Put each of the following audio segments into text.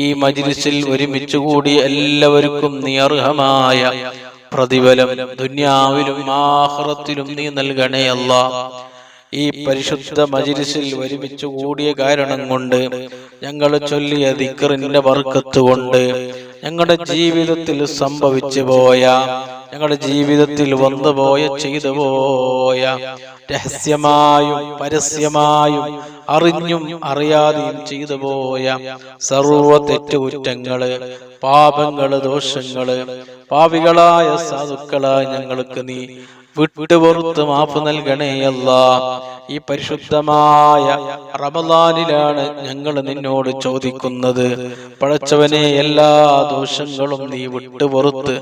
ഈ മജ്ലിസിൽ ഒരുമിച്ച് കൂടി എല്ലാവർക്കും നീ അർഹമായ പ്രതിഫലം ദുനിയാവിലും ആഖിറത്തിലും നീ നൽകണേ അല്ലാഹ്. ഈ പരിശുദ്ധ മജ്ലിസിൽ ഒരുമിച്ച് കൂടിയ കാരണം കൊണ്ട്, ഞങ്ങൾ ചൊല്ലിയ ദിക്റിന്റെ ബർക്കത്ത് കൊണ്ട്, ഞങ്ങളുടെ ജീവിതത്തിൽ സംഭവിച്ചു പോയ, ഞങ്ങളുടെ ജീവിതത്തിൽ വന്നുപോയ, ചെയ്തു പോയ, രഹസ്യമായും പരസ്യമായും അറിഞ്ഞും അറിയാതെയും ചെയ്തു പോയ സർവ തെറ്റുകുറ്റങ്ങള്, പാപങ്ങള്, ദോഷങ്ങള്, പാപികളായ സാധുക്കളായ ഞങ്ങൾക്ക് നീ വിട്ടുപുറത്ത് മാപ്പ് നൽകണേ അല്ലാഹ്. ഈ പരിശുദ്ധമായ റമളാനിലാണ് ഞങ്ങൾ നിന്നോട് ചോദിക്കുന്നത്. പടച്ചവനെ, എല്ലാ ദോഷങ്ങളും നീ വിട്ടുപുറത്ത്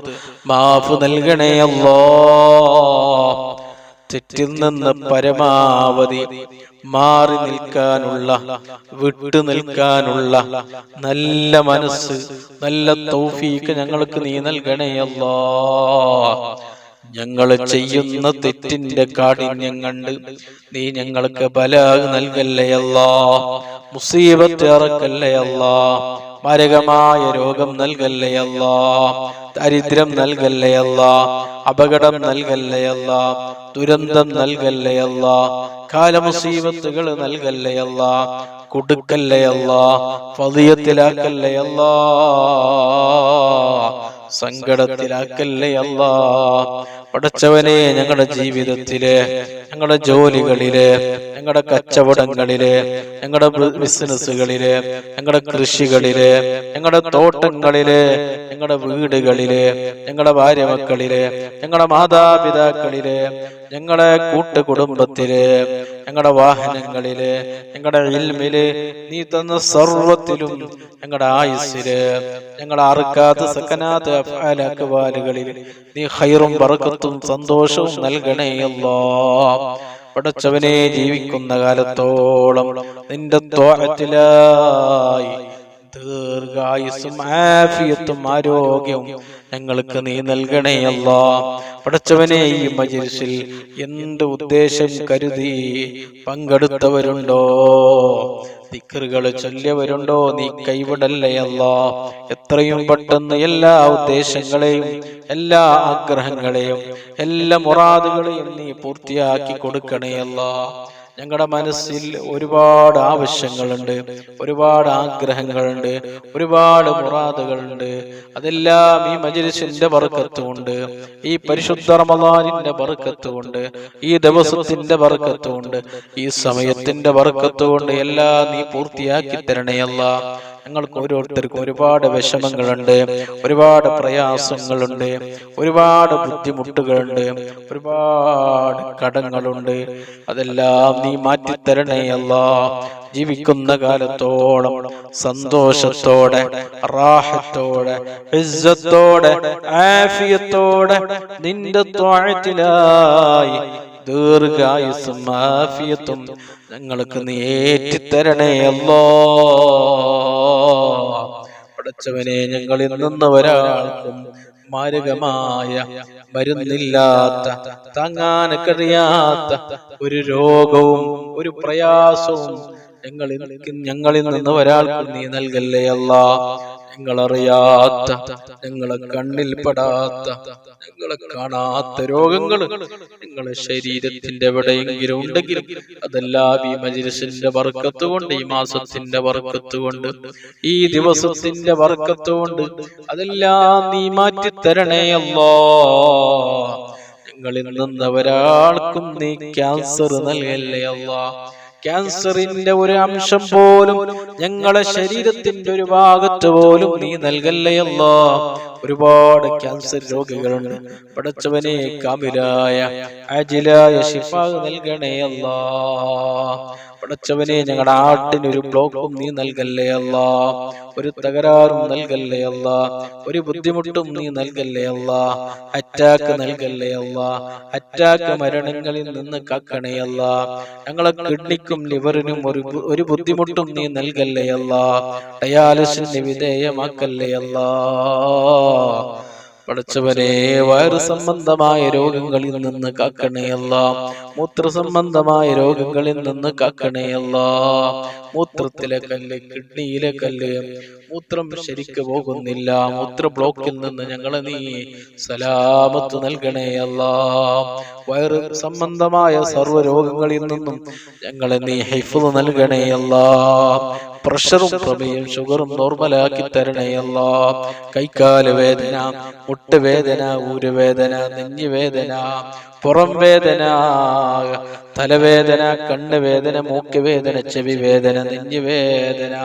മാപ്പ് നൽകണേ അല്ലാഹ്. തെറ്റിൽ നിന്ന് പരമാവധി മാറി നിൽക്കാനുള്ള, വിട്ടു നിൽക്കാനുള്ള നല്ല മനസ്സ്, നല്ല തൗഫീഖ് ഞങ്ങൾക്ക് നീ നൽകണേ അല്ലാഹ്. ഞങ്ങൾ ചെയ്യുന്ന തെറ്റിന്റെ കാഠിന്യം കണ്ട് നീ ഞങ്ങൾക്ക് ബലാഗ് നൽകല്ലേ അല്ലാഹ്. മുസീബത്ത് ഇറക്കല്ലേ അല്ലാഹ്. മാരകമായ രോഗം നൽകല്ലേ അല്ലാഹ്. ദരിദ്രം നൽകല്ലേ അല്ലാഹ്. അപകടം നൽകല്ലേ അല്ലാഹ്. ദുരന്തം നൽകല്ലേ അല്ലാഹ്. കാലമുസീബത്തുകൾ നൽകല്ലേ അല്ലാഹ്. കൊടുക്കല്ലേ അല്ലാഹ്. ഫളിയത്തിലാക്കല്ലേ അല്ലാഹ്. സങ്കടത്തിലാക്കല്ലേ അല്ലാഹ്. പടച്ചവനെ, ഞങ്ങളുടെ ജീവിതത്തില്, ഞങ്ങളുടെ ജോലികളില്, ഞങ്ങളുടെ കച്ചവടങ്ങളില്, ഞങ്ങളുടെ ബിസിനസ്സുകളില്, ഞങ്ങളുടെ കൃഷികളില്, ഞങ്ങളുടെ തോട്ടങ്ങളില്, ഞങ്ങളുടെ വീടുകളില്, ഞങ്ങളുടെ ഭാര്യ മക്കളില്, ഞങ്ങളുടെ മാതാപിതാക്കളില്, ഞങ്ങളുടെ കൂട്ടുകുടുംബത്തില്, ഞങ്ങളുടെ വാഹനങ്ങളില്, ഞങ്ങളുടെ ഇൽമില്, നീ തന്ന സർവത്തിലും, ഞങ്ങളുടെ ആയുസ്സില്, ഞങ്ങളുടെ അർക്കാത്ത് സക്കനാത്ത് അഫ്ആലുകളിൽ നീ ഖൈറും ബറക്കത്തും സന്തോഷവും നൽകണേ അല്ലാഹ്. പടച്ചവനെ, ജീവിക്കുന്ന കാലത്തോളം നിന്റെ ത്വഅത്തിലായി ദീർഘായുസ്സും ആഫിയത്തും ആരോഗ്യവും ഞങ്ങൾക്ക് നീ നൽകണേ അല്ലാഹ്. പടച്ചവനെ, ഈ മജ്ലിസിൽ എന്ത് ഉദ്ദേശം കരുതി പങ്കെടുത്തവരുണ്ടോ, ദിക്റുകൾ ചൊല്ലിയവരുണ്ടോ, നീ കൈവിടല്ലേ അല്ലാഹ്. എത്രയും പെട്ടെന്ന് എല്ലാ ഉദ്ദേശങ്ങളെയും, എല്ലാ ആഗ്രഹങ്ങളെയും, എല്ലാ മുറാദുകളെയും നീ പൂർത്തിയാക്കി കൊടുക്കണേ അല്ലാഹ്. ഞങ്ങളുടെ മനസ്സിൽ ഒരുപാട് ആവശ്യങ്ങളുണ്ട്, ഒരുപാട് ആഗ്രഹങ്ങളുണ്ട്, ഒരുപാട് മുറാദുകളുണ്ട്. അതെല്ലാം ഈ മജ്ലിസിന്റെ ബർക്കത്ത് കൊണ്ട്, ഈ പരിശുദ്ധ റമളാനിന്റെ ബർക്കത്ത് കൊണ്ട്, ഈ ദിവസത്തിന്റെ ബർക്കത്ത് കൊണ്ട്, ഈ സമയത്തിന്റെ ബർക്കത്ത് കൊണ്ട് എല്ലാം നീ പൂർത്തിയാക്കി തരണേ അല്ലാഹ്. ഞങ്ങൾക്ക് ഓരോരുത്തർക്കും ഒരുപാട് വിഷമങ്ങളുണ്ട്, ഒരുപാട് പ്രയാസങ്ങളുണ്ട്, ഒരുപാട് ബുദ്ധിമുട്ടുകളുണ്ട്, ഒരുപാട് കടങ്ങളുണ്ട്. അതെല്ലാം നീ മാറ്റിത്തരണേ അല്ലാഹ്. ജീവിക്കുന്ന കാലത്തോളം സന്തോഷത്തോടെ, റാഹത്തോടെ, ഇസ്സത്തോടെ, ആഫിയത്തോടെ നിന്റെ ത്വഅത്തിലായി ദീർഘായുസ്സും ആഫിയത്തും ഞങ്ങൾക്ക് നീ ഏറ്റിത്തരണേ അല്ലാഹ്. പടച്ചവനെ, ഞങ്ങളിൽ നിന്ന് ഒരാൾക്കും മാരകമായ, മരുന്നില്ലാത്ത, താങ്ങാൻ കഴിയാത്ത ഒരു രോഗവും ഒരു പ്രയാസവും ഞങ്ങളിൽ നിന്ന് ഒരാൾക്കും നീ നൽകല്ലേ അല്ലാഹ്. ഞങ്ങളറിയാത്ത, ഞങ്ങളെ കണ്ണിൽ പെടാത്ത, ഞങ്ങളെ കാണാത്ത രോഗങ്ങൾ നിങ്ങളെ ശരീരത്തിന്റെ എവിടെയെങ്കിലും ഉണ്ടെങ്കിൽ അതെല്ലാം ഈ മജ്ലിസിന്റെ ബർക്കത്ത് കൊണ്ട്, ഈ മാസത്തിന്റെ ബർക്കത്ത് കൊണ്ട്, ഈ ദിവസത്തിന്റെ ബർക്കത്ത് കൊണ്ട് അതെല്ലാം നീ മാറ്റിത്തരണേ അല്ലാഹ്. ഞങ്ങളിൽ നിന്ന് ഒരാൾക്കും നീ ക്യാൻസർ നൽകല്ലേ അല്ലാഹ്. ക്യാൻസറിന്റെ ഒരു അംശം പോലും ഞങ്ങളെ ശരീരത്തിന്റെ ഒരു ഭാഗത്ത് പോലും നീ നൽകല്ലേ അല്ലാഹ്. ഒരുപാട് ക്യാൻസർ രോഗികളുണ്ട്. പടച്ചവനെ, കാമിലായ അജിലായ ശിഫാ നൽകണേ അല്ലാഹ്. പടച്ചവനെ, ഞങ്ങളുടെ ആട്ടിനൊരു ബ്ലോക്കും നീ നൽകല്ലേ അല്ലാഹ്. ഒരു തകരാറും നൽകല്ലേ അല്ലാഹ്. ഒരു ബുദ്ധിമുട്ടും നീ നൽകല്ലേ അല്ലാഹ്. അറ്റാക്ക് നൽകല്ലേ അല്ലാഹ്. അറ്റാക്ക് മരണങ്ങളിൽ നിന്ന് കാക്കണേ അല്ലാഹ്. ഞങ്ങളെ കിഡ്നിക്കും ലിവറിനും ഒരു ബുദ്ധിമുട്ടും നീ നൽകല്ലേ അല്ലാഹ്. ഡയാലിസിന് വിധേയമാക്കല്ലേ അല്ലാഹ്. പടച്ചവനെ, വയറു സംബന്ധമായ രോഗങ്ങളിൽ നിന്ന് കാക്കണേ അല്ലാഹ്. മൂത്ര സംബന്ധമായ രോഗങ്ങളിൽ നിന്ന് കാക്കണേ അല്ലാഹ്. മൂത്രത്തിലെ കല്ല്, കിഡ്നിയിലെ കല്ല്, മൂത്രം ശരിക്ക് പോകുന്നില്ല, മൂത്ര ബ്ലോക്കിൽ നിന്ന് ഞങ്ങളെ നീ സലാമത്ത് നൽകണേ അല്ലാ. വയറ് സംബന്ധമായ സർവ്വ രോഗങ്ങളിൽ നിന്നും ഞങ്ങളെ നീ ഹിഫ്ള് നൽകണേ അല്ലാ. പ്രഷറും പ്രമേയം ഷുഗറും നോർമലാക്കി തരണേ അല്ലാ. കൈക്കാല് വേദന, മുട്ടുവേദന, ഊരുവേദന, നെഞ്ഞുവേദന, പുറം വേദന, തലവേദന, കണ്ണുവേദന, മൂക്കുവേദന, ചെവി വേദന, നെഞ്ഞുവേദന,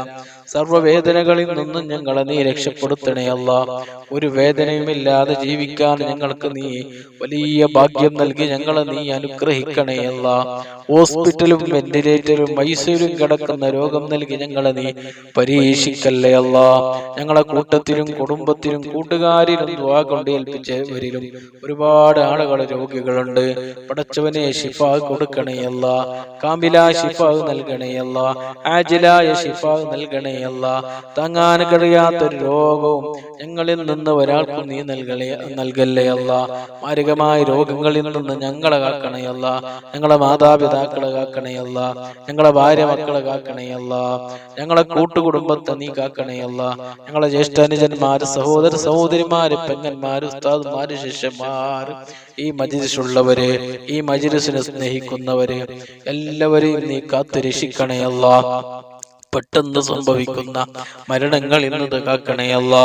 സർവ്വവേദനകളിൽ നിന്നും ഞങ്ങളെ നീ രക്ഷപ്പെടുത്തണേ അല്ലാ. ഒരു വേദനയുമില്ലാതെ ജീവിക്കാൻ ഞങ്ങൾക്ക് നീ വലിയ ഭാഗ്യം നൽകി ഞങ്ങളെ നീ അനുഗ്രഹിക്കണേ അല്ലാ. ഹോസ്പിറ്റലും വെന്റിലേറ്ററും ഐസിയുലും കിടക്കുന്ന രോഗം നൽകി ഞങ്ങളെ നീ പരീക്ഷിക്കല്ലേ അല്ലാ. ഞങ്ങളെ കൂട്ടത്തിലും കുടുംബത്തിലും കൂട്ടുകാരിലും ദുആ കൊണ്ട് ഏൽപ്പിച്ചവരിലും ഒരുപാട് ആളുകൾ രോഗികളുണ്ട്. പടച്ചവനെ ശിഫാ കൊടുക്കണേ അല്ലാ. കാമില ശിഫാ നൽകണേ അല്ലാ. ആജിലായ ശിഫാ നൽകണേ അല്ലാ. താങ്ങാൻ കഴിയാത്തൊരു രോഗവും ഞങ്ങളിൽ നിന്ന് ഒരാൾക്കും നീ നൽകല്ലേ അല്ലാ. മാരകമായ രോഗങ്ങളിൽ നിന്ന് ഞങ്ങളെ കാക്കണേ അല്ലാ. ഞങ്ങളെ മാതാപിതാക്കളെ കാക്കണേ അല്ലാ. ഞങ്ങളെ ഭാര്യ മക്കളെ കാക്കണേ അല്ലാ. ഞങ്ങളെ കൂട്ടുകുടുംബത്തെ നീ കാക്കണേ അല്ലാ. ഞങ്ങളെ ജ്യേഷ്ഠാനുജന്മാര്, സഹോദര സഹോദരിമാര്, പെങ്ങന്മാര്, ഉസ്താദ്മാര്, ശിഷ്യന്മാര്, ഈ മജ്‌ലിസുള്ളവര്, ഈ മജ്‌ലിസിനെ സ്നേഹിക്കുന്നവര് എല്ലാവരെയും നീ കാത്തു രക്ഷിക്കണേ അല്ലാ. പെട്ടെന്ന് സംഭവിക്കുന്ന മരണങ്ങളിൽ നിന്ന് കാക്കണേ അല്ലാ.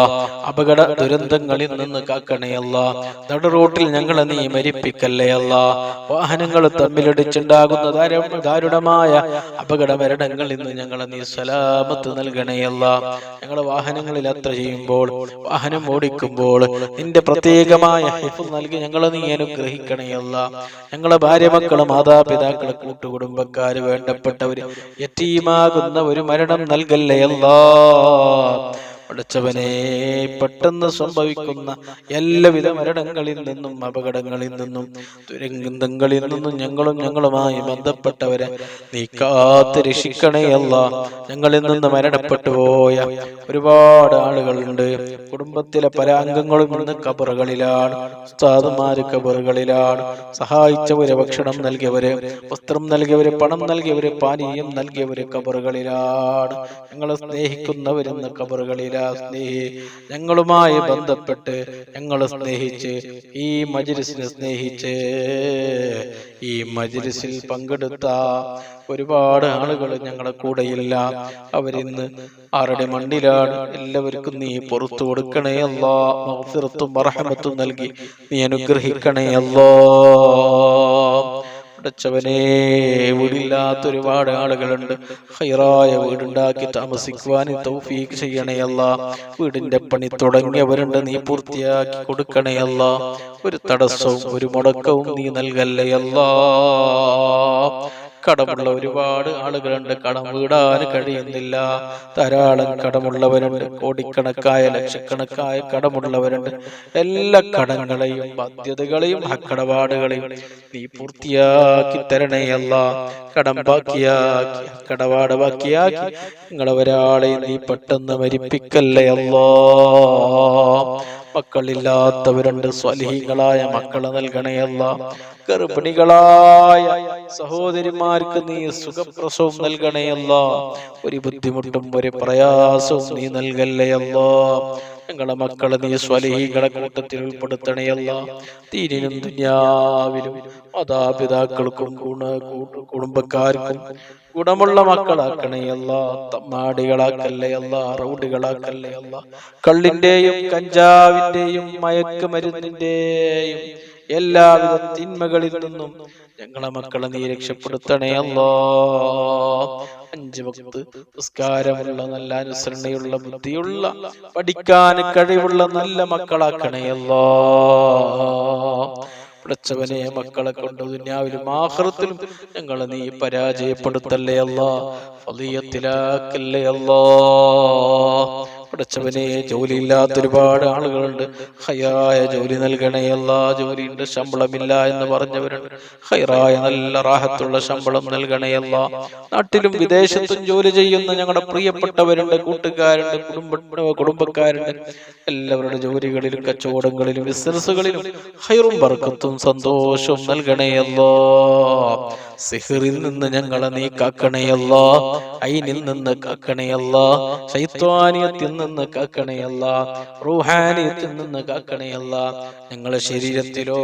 അപകട ദുരന്തങ്ങളിൽ നിന്ന് കാക്കണേ അല്ലാ. നട റോട്ടിൽ ഞങ്ങളെ നീ മരിപ്പിക്കല്ലേ അല്ലാ. വാഹനങ്ങൾ തമ്മിലടിച്ചുണ്ടാകുന്ന ദാരുണമായ അപകട മരണങ്ങളിൽ നിന്ന് ഞങ്ങളെ നീ സലാമത്ത് നൽകണേ അല്ലാ. ഞങ്ങളെ വാഹനങ്ങളിൽ യാത്ര ചെയ്യുമ്പോൾ, വാഹനം ഓടിക്കുമ്പോൾ നിന്റെ പ്രത്യേകമായ ഹിഫ്ള് നൽകി ഞങ്ങളെ നീ അനുഗ്രഹിക്കണേ അല്ലാ. ഞങ്ങളെ ഭാര്യ മക്കളെ, മാതാപിതാക്കളെ, കൂട്ടുകുടുംബക്കാര്, വേണ്ടപ്പെട്ടവര്, യതീമാകുന്ന ഒരു മരണം നൽകല്ലേ അല്ലാ. പടച്ചവനെ പെട്ടെന്ന് സംഭവിക്കുന്ന എല്ലാവിധ മരണങ്ങളിൽ നിന്നും അപകടങ്ങളിൽ നിന്നും ദുരന്തങ്ങളിൽ നിന്നും ഞങ്ങളുമായി ബന്ധപ്പെട്ടവരെ നീ കാത്ത് രക്ഷിക്കണേ അല്ലാ. ഞങ്ങളിൽ നിന്ന് മരണപ്പെട്ടു പോയ ഒരുപാട് ആളുകളുണ്ട്. കുടുംബത്തിലെ പല അംഗങ്ങളും ഇന്ന് ഖബറുകളിലാണ്. ഉസ്താദുമാര് ഖബറുകളിലാണ്. സഹായിച്ചവര്, ഭക്ഷണം നൽകിയവര്, വസ്ത്രം നൽകിയവര്, പണം നൽകിയവര്, പാനീയം നൽകിയവര് ഖബറുകളിലാണ്. ഞങ്ങളെ സ്നേഹിക്കുന്നവരെന്ന് ഖബറുകളിലാണ്. ഞങ്ങളുമായി ബന്ധപ്പെട്ട് ഞങ്ങളെ സ്നേഹിച്ച്, ഈ മജ്‌ലിസിനെ സ്നേഹിച്ച്, ഈ മജ്‌ലിസിൽ പങ്കെടുത്ത ഒരുപാട് ആളുകൾ ഞങ്ങളുടെ കൂടെയില്ല. അവരിന്ന് ആരുടെ മണ്ണിലാണ്. എല്ലാവർക്കും നീ പുറത്തു കൊടുക്കണേ അല്ലാ. മഗ്ഫിറത്തും റഹ്മത്തും നൽകി നീ അനുഗ്രഹിക്കണേ അല്ലാ. പടച്ചവനെ വീടില്ലാത്ത ഒരുപാട് ആളുകളുണ്ട്. ഖൈറായ വീടുണ്ടാക്കി താമസിക്കുവാൻ തൗഫീഖ് ചെയ്യണേ അല്ലാ. വീടിന്റെ പണി തുടങ്ങിയവരുണ്ട്, നീ പൂർത്തിയാക്കി കൊടുക്കണേ അല്ലാ. ഒരു തടസ്സവും ഒരു മുടക്കവും നീ നൽകല്ലേ അല്ലാ. കടമുള്ള ഒരുപാട് ആളുകളുണ്ട്, കടം വീടാൻ കഴിയുന്നില്ല. ധാരാളം കടമുള്ളവരുണ്ട്, കോടിക്കണക്കായ ലക്ഷക്കണക്കായ കടമുള്ളവരുണ്ട്. എല്ലാ കടങ്ങളെയും ബാധ്യതകളെയും കടപാടുകളെയും നീ പൂർത്തിയാക്കി തരണേ അല്ലാ. കടം ബാക്കിയാക്കി, കടപാട് ബാക്കിയാക്കി നിങ്ങളൊരാളെ നീ പെട്ടെന്ന് മരിപ്പിക്കല്ലേ അല്ലാ. മക്കളില്ലാത്തവരുണ്ട്, സ്വാലിഹീങ്ങളായ മക്കളെ നൽകണേ അല്ലാ. ഗർഭിണികളായ സഹോദരിമാർക്ക് നീ സുഖപ്രസവം നൽകണേ അല്ലാ. ഒരു ബുദ്ധിമുട്ടും ഒരു പ്രയാസവും നീ നൽകല്ലേ അല്ലാ. ഞങ്ങളെ മക്കളെ നീ സ്വാലിഹീങ്ങളെ കൂട്ടത്തിൽ ഉൾപ്പെടുത്തണേ അല്ലാ. ദീനിനും ദുനിയാവിലും മാതാപിതാക്കൾക്കും കുടുംബക്കാർക്കും ഗുണമുള്ള മക്കളാക്കണേ അല്ലാ. തമ്മാടികളാക്കല്ലേ അല്ലാ. റൗഡികളാക്കല്ലേ അല്ലാ. കള്ളിന്റെയും കഞ്ചാവിന്റെയും മയക്കുമരുന്നിന്റെയും എല്ലാവിധ തിന്മകളിൽ നിന്നും ഞങ്ങളെ മക്കളെ നീ രക്ഷപ്പെടുത്തണേ അല്ലാ. 5 വക്ത് നിസ്കാരമുള്ള, നല്ല അനുസരണയുള്ള, ബുദ്ധിയുള്ള, പഠിക്കാൻ കഴിവുള്ള നല്ല മക്കളാക്കണേ അല്ലാ. പടച്ചവനെ മക്കളെ കൊണ്ട് ദുനിയാവിലും ആഖിറത്തിലും ഞങ്ങളെ നീ പരാജയപ്പെടുത്തല്ലേ അല്ലാ. ഫളിയത്തിലാക്കല്ലേ അല്ലാ. പടച്ചവനെ ജോലിയില്ലാത്ത ഒരുപാട് ആളുകളുണ്ട്. ഹൈറായ ജോലി നൽകണേ അല്ലാ. ജോലിയുണ്ട്, ശമ്പളമില്ല എന്ന് പറഞ്ഞവരുണ്ട്. ഹൈറായ നല്ല റാഹത്തുള്ള ശമ്പളം നൽകണേ അല്ലാ. നാട്ടിലും വിദേശത്തും ജോലി ചെയ്യുന്ന ഞങ്ങളുടെ പ്രിയപ്പെട്ടവരുണ്ട്, കൂട്ടുകാരുണ്ട്, കുടുംബക്കാരുണ്ട്. എല്ലാവരുടെ ജോലികളിലും കച്ചവടങ്ങളിലും ബിസിനസ്സുകളിലും ഹൈറും ബർക്കത്തും സന്തോഷവും നൽകണേ അല്ലാ. സിഹറിൽ നിന്ന് ഞങ്ങളെ നീ കാക്കണയല്ല, ഐനിൽ നിന്ന് കാക്കണയല്ല, ശൈത്വാനിയത്തിൽ നിന്ന് കാക്കണയല്ല, റൂഹാനിയത്തിൽ നിന്ന് കാക്കണയല്ല. ഞങ്ങളെ ശരീരത്തിലോ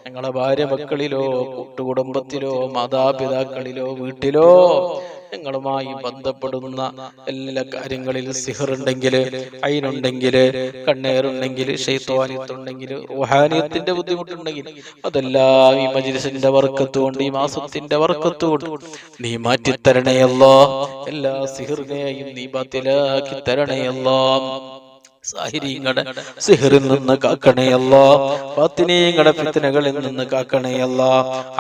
ഞങ്ങളെ ഭാര്യ മക്കളിലോ കൂട്ടുകുടുംബത്തിലോ മാതാപിതാക്കളിലോ വീട്ടിലോ ഞങ്ങളുമായി ബന്ധപ്പെടുന്ന എല്ലാ കാര്യങ്ങളിലും സിഹറുണ്ടെങ്കിൽ, ഐനുണ്ടെങ്കിൽ, കണ്ണേറുണ്ടെങ്കിൽ, ശൈത്വാനിയത്തുണ്ടെങ്കിൽ, റൂഹാനിയത്തിന്റെ ബുദ്ധിമുട്ടുണ്ടെങ്കിൽ അതെല്ലാം ഈ മജ്‌ലിസിന്റെ ബർക്കത്ത് കൊണ്ട്, ഈ മാസത്തിന്റെ ബർക്കത്ത് കൊണ്ട് നീ മാറ്റിത്തരണയല്ലോ. എല്ലാ സിഹറിനെയും നീ ബാത്തിലാക്കി തരണയല്ലോ. സാഹിരീങ്ങളുടെ സിഹറിൽ നിന്ന് കാക്കണയല്ല, ഫാത്തിനീങ്ങളുടെ ഫിത്നകളിൽ നിന്ന് കാക്കണയല്ല,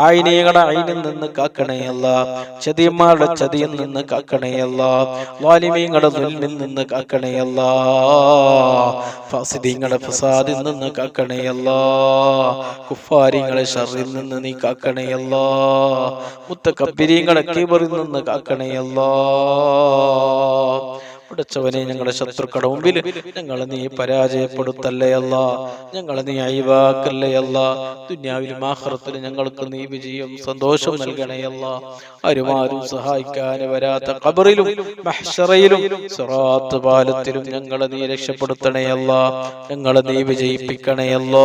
ആയിനീങ്ങളുടെ ഐനിൽ നിന്ന് കാക്കണയല്ല, ചതിയന്മാരുടെ ചതിയിൽ നിന്ന് കാക്കണയല്ല, വാലിമീങ്ങളുടെ ദുൽമിൽ നിന്ന് കാക്കണയല്ല, ഫാസിദീങ്ങളുടെ ഫസാദിൽ നിന്ന് കാക്കണയല്ല, കുഫാരിങ്ങളെ ഷർറിൽ നിന്ന് നീ കാക്കണയല്ല, മുത്തകബ്ബിരീങ്ങളുടെ കിബറിൽ നിന്ന് കാക്കണയല്ല. പടച്ചവനെ, ഞങ്ങളുടെ ശത്രുക്കളുടെ മുമ്പിൽ ഞങ്ങളെ നീ പരാജയപ്പെടുത്തല്ലേ അല്ല, ഞങ്ങളെ നീ അഴിവാക്കല്ലേ അല്ല. ദുനിയാവിലും ആഖിറത്തിലും ഞങ്ങൾക്ക് നീ വിജയം സന്തോഷം നൽകണേ അല്ല. ആരും സഹായിക്കാൻ വരാത്ത ഖബറിലും മഹ്ശറയിലും സിറാത്ത് പാലത്തിലും ഞങ്ങളെ നീ രക്ഷപ്പെടുത്തണേ അല്ല, ഞങ്ങളെ നീ വിജയിപ്പിക്കണേ അല്ല.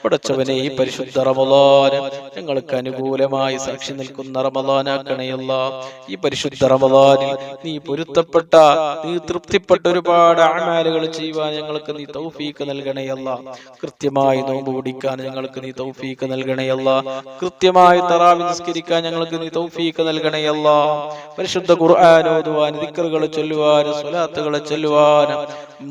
പടച്ചവനെ, ഈ പരിശുദ്ധ റമളാൻ ഞങ്ങൾക്ക് അനുകൂലമായി സാക്ഷി നിൽക്കുന്ന റമളാനാക്കണയല്ല. ഈ പരിശുദ്ധ റമളാനിൽ നീ പൊരുത്തപ്പെട്ട, നീ തൃപ്തിപ്പെട്ട ഒരുപാട് അമലുകൾ ചെയ്യുവാൻ ഞങ്ങൾക്ക് നീ തൗഫീഖ് നൽകണയല്ല. കൃത്യമായി നോമ്പ് പിടിക്കാൻ ഞങ്ങൾക്ക് നീ തൗഫീഖ് നൽകണയല്ല. കൃത്യമായി തറാവീഹ് നിസ്കരിക്കാൻ ഞങ്ങൾക്ക് നീ തൗഫീഖ് നൽകണയല്ല. പരിശുദ്ധ ഖുർആൻ ഓതുവാൻ, ദിക്റുകൾ ചൊല്ലുവാൻ, സ്വലാത്തുകൾ ചൊല്ലുവാൻ,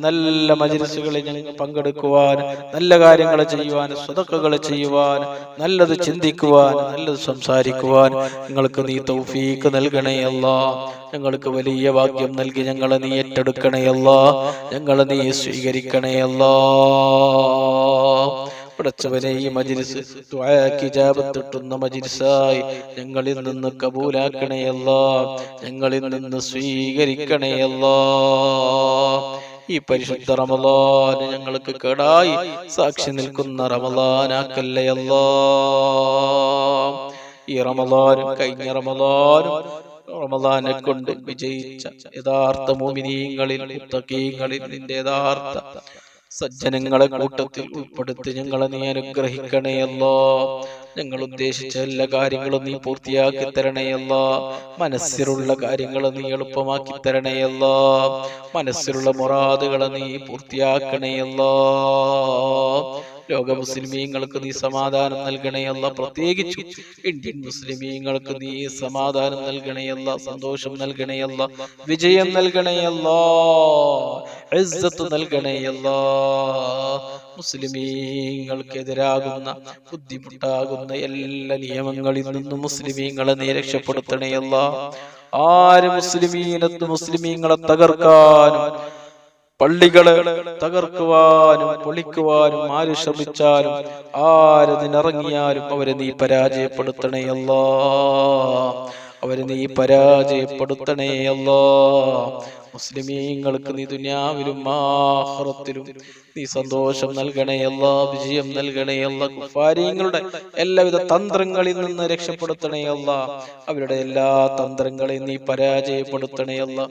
നല്ല മജ്‌ലിസുകളിൽ ഞങ്ങൾ പങ്കെടുക്കുവാൻ, നല്ല കാര്യങ്ങൾ ചെയ്യുവാൻ, സദഖകൾ ചെയ്യുവാൻ, നല്ലത് ചിന്തിക്കുവാൻ, നല്ലത് സംസാരിക്കുവാൻ ഞങ്ങൾക്ക് നീ തൗഫീഖ് നൽകണേ അല്ലാ. ഞങ്ങൾക്ക് വലിയ ഭാഗ്യം നൽകി ഞങ്ങളെ നീ ഏറ്റെടുക്കണേ അല്ലാ, ഞങ്ങളെ നീ സ്വീകരിക്കണേ അല്ലാ. പടച്ചവനെ, ഈ മജ്‌ലിസ് ദുആക്ക് ഇജാബത്ത് കിട്ടുന്ന മജ്‌ലിസായി ഞങ്ങളിൽ നിന്ന് കബൂലാക്കണേ അല്ലാ, ഞങ്ങളിൽ നിന്ന് സ്വീകരിക്കണേ അല്ലാ. ഈ പരിശുദ്ധ റമളാൻ ഞങ്ങൾക്ക് കേടായി സാക്ഷി നിൽക്കുന്ന റമളാനാക്കല്ലേ അല്ലാ. ഈ റമളാനും കഴിഞ്ഞ റമളാനെ കൊണ്ട് വിജയിച്ച യഥാർത്ഥ മുഅ്മിനീങ്ങളിൽ, മുത്തഖീങ്ങളിൽ, നിന്റെ യഥാർത്ഥ സജ്ജനങ്ങളെ കൂട്ടത്തിൽ ഉൾപ്പെടുത്തി ഞങ്ങളെ നീ അനുഗ്രഹിക്കണേ അല്ലാ. ഞങ്ങൾ ഉദ്ദേശിച്ച എല്ലാ കാര്യങ്ങളും നീ പൂർത്തിയാക്കി തരണേ അല്ലാ. മനസ്സിലുള്ള കാര്യങ്ങൾ നീ എളുപ്പമാക്കി തരണേ അല്ലാ. മനസ്സിലുള്ള മുറാദുകളെ നീ പൂർത്തിയാക്കണേ അല്ലാ. ലോക മുസ്ലിമീങ്ങൾക്ക് നീ സമാധാനം നൽകണേ അല്ലാ. പ്രത്യേകിച്ച് ഇന്ത്യൻ മുസ്ലിമീങ്ങൾക്ക് നീ സമാധാനം നൽകണേ അല്ലാ, സന്തോഷം നൽകണേ അല്ലാ, വിജയം നൽകണേ അല്ലാ, ഇസ്സത്ത് നൽകണേ അല്ലാ. മുസ്ലിമീങ്ങൾക്കെതിരാകുന്ന, ബുദ്ധിമുട്ടാകുന്ന എല്ലാ നിയമങ്ങളിൽ നിന്നും മുസ്ലിമീങ്ങളെ നീ രക്ഷപ്പെടുത്തണേ അല്ലാ. ആര് മുസ്ലിമീങ്ങളെ തകർക്കാനും പള്ളികളെ തകർക്കുവാനും പൊളിക്കുവാനും ആര് ശ്രമിച്ചാലും, ആരതിനിറങ്ങിയാലും അവരെ നീ പരാജയപ്പെടുത്തണേ അല്ലാ, അവരെ നീ പരാജയപ്പെടുത്തണേ അല്ലാ. മുസ്ലിമീങ്ങൾക്ക് നീ ദുനിയാവിലും ആഖിറത്തിലും നീ സന്തോഷം നൽകണേ അല്ലാ, വിജയം നൽകണേ അല്ലാ. കുഫാരീങ്ങളുടെ എല്ലാവിധ തന്ത്രങ്ങളിൽ നിന്ന് രക്ഷപ്പെടുത്തണേ അല്ലാ, അവരുടെ എല്ലാ തന്ത്രങ്ങളെയും നീ പരാജയപ്പെടുത്തണേ അല്ലാ.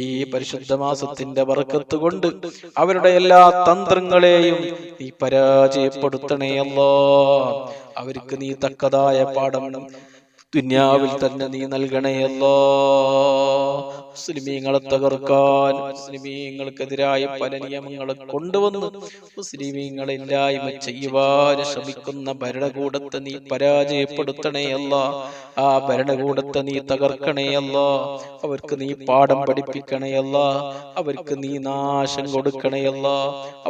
ഈ പരിശുദ്ധ മാസത്തിന്റെ ബർക്കത്ത് കൊണ്ട് അവരുടെ എല്ലാ തന്ത്രങ്ങളെയും നീ പരാജയപ്പെടുത്തണേ അല്ലാ. അവർക്ക് നീ തക്കതായ പാഠം ദുനിയാവിൽ തന്നെ നീ നൽകണേ അല്ലാ. മുസ്ലിമീങ്ങളെ തകർക്കാൻ, മുസ്ലിമീങ്ങൾക്കെതിരായ പല നിയമങ്ങളെ കൊണ്ടുവന്ന് മുസ്ലിമീങ്ങളെ ഇല്ലായ്മ ചെയ്യുവാൻ ശ്രമിക്കുന്ന ഭരണകൂടത്തെ നീ പരാജയപ്പെടുത്തണേ അല്ലാ. ആ ഭരണകൂടത്തെ നീ തകർക്കണേ അല്ലാ. അവർക്ക് നീ പാഠം പഠിപ്പിക്കണേ അല്ലാ. അവർക്ക് നീ നാശം കൊടുക്കണേ അല്ലാ.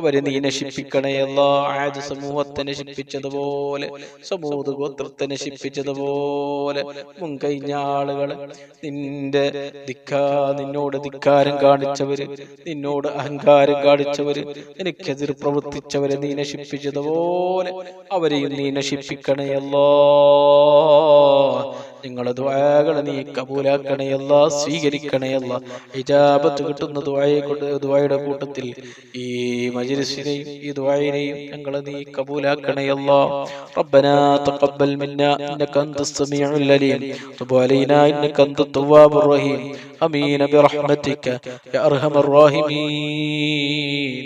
അവരെ നീ നശിപ്പിക്കണേ അല്ലാ. ആദ് സമൂഹത്തെ നശിപ്പിച്ചതുപോലെ, സമൂദ് ഗോത്രത്തെ നശിപ്പിച്ചതുപോലെ മുൻകഴിഞ്ഞ ആളുകളെ നിന്നോട് ധിക്കാരം കാണിച്ചവര്, നിന്നോട് അഹങ്കാരം കാണിച്ചവര്, നിനക്കെതിർ പ്രവർത്തിച്ചവരെ നീ നശിപ്പിച്ചതുപോലെ അവരെയും നീ നശിപ്പിക്കണേ അല്ലാ. ഞങ്ങളുടെ ദുആകളെ നീ കബൂലാക്കണേ അല്ലാ, സ്വീകരിക്കണേ അല്ലാ. ഇജാബത്ത് കിട്ടുന്ന ദുആയുടെ കൂട്ടത്തിൽ ഈ മജ്ലിസിനെയും ഈ ദുആയിനെയും ഞങ്ങളെ നീ കബൂലാക്കണേ അല്ലാ. റബ്ബനാ തഖബ്ബൽ മിന്നാ ഇന്നക അൻതസ് സമീഉൽ അലീം വതുബ് അലൈനാ ഇന്നക അൻതത് തവ്വാബുർ റഹീം. ആമീൻ ബിറഹ്മതിക യാ അർഹമർ റഹീമീൻ.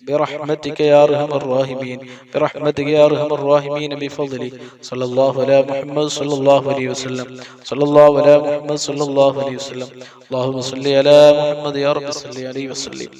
برحمتك يا أرحم الراحمين، برحمتك يا أرحم الراحمين، بفضلك. صلى الله على محمد صلى الله عليه وسلم، صلى الله على محمد صلى الله عليه وسلم. اللهم صل على محمد يا رب صل عليه وسلم.